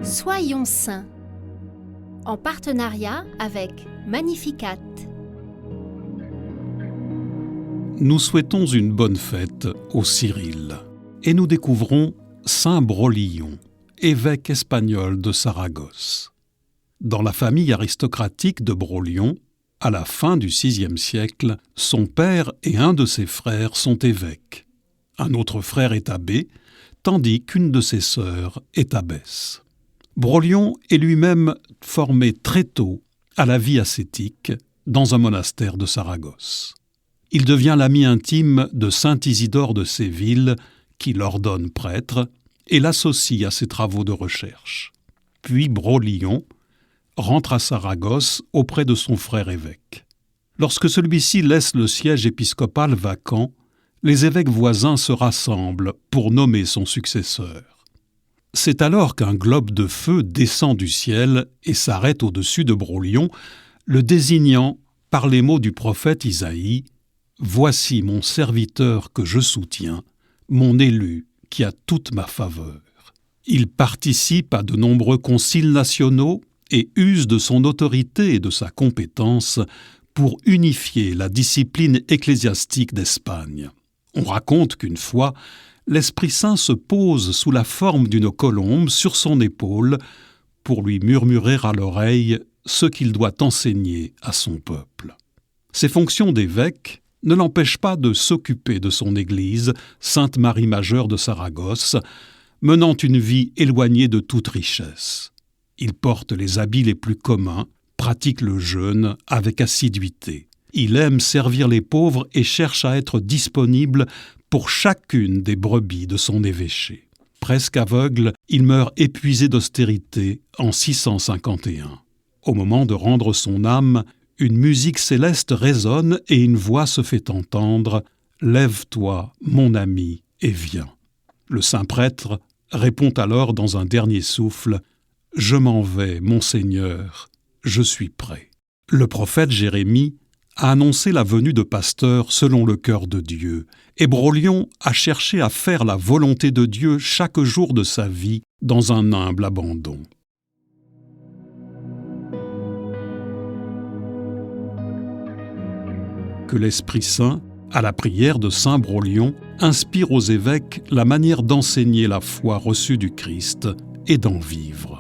Soyons saints, en partenariat avec Magnificat. Nous souhaitons une bonne fête au Cyril et nous découvrons Saint Brolillon, évêque espagnol de Saragosse. Dans la famille aristocratique de Brolillon, à la fin du VIe siècle, son père et un de ses frères sont évêques. Un autre frère est abbé, tandis qu'une de ses sœurs est abbesse. Brolillon est lui-même formé très tôt à la vie ascétique dans un monastère de Saragosse. Il devient l'ami intime de saint Isidore de Séville, qui l'ordonne prêtre et l'associe à ses travaux de recherche. Puis Brolillon rentre à Saragosse auprès de son frère évêque. Lorsque celui-ci laisse le siège épiscopal vacant, les évêques voisins se rassemblent pour nommer son successeur. C'est alors qu'un globe de feu descend du ciel et s'arrête au-dessus de Brolillon, le désignant par les mots du prophète Isaïe « Voici mon serviteur que je soutiens, mon élu qui a toute ma faveur. » Il participe à de nombreux conciles nationaux et use de son autorité et de sa compétence pour unifier la discipline ecclésiastique d'Espagne. On raconte qu'une fois, l'Esprit Saint se pose sous la forme d'une colombe sur son épaule pour lui murmurer à l'oreille ce qu'il doit enseigner à son peuple. Ses fonctions d'évêque ne l'empêchent pas de s'occuper de son église, Sainte Marie Majeure de Saragosse, menant une vie éloignée de toute richesse. Il porte les habits les plus communs, pratique le jeûne avec assiduité. Il aime servir les pauvres et cherche à être disponible pour chacune des brebis de son évêché. Presque aveugle, il meurt épuisé d'austérité en 651. Au moment de rendre son âme, une musique céleste résonne et une voix se fait entendre « Lève-toi, mon ami, et viens ». Le saint prêtre répond alors dans un dernier souffle « Je m'en vais, mon Seigneur, je suis prêt ». Le prophète Jérémie a annoncé la venue de pasteurs selon le cœur de Dieu, et Brolillon a cherché à faire la volonté de Dieu chaque jour de sa vie dans un humble abandon. Que l'Esprit Saint, à la prière de saint Brolillon, inspire aux évêques la manière d'enseigner la foi reçue du Christ et d'en vivre.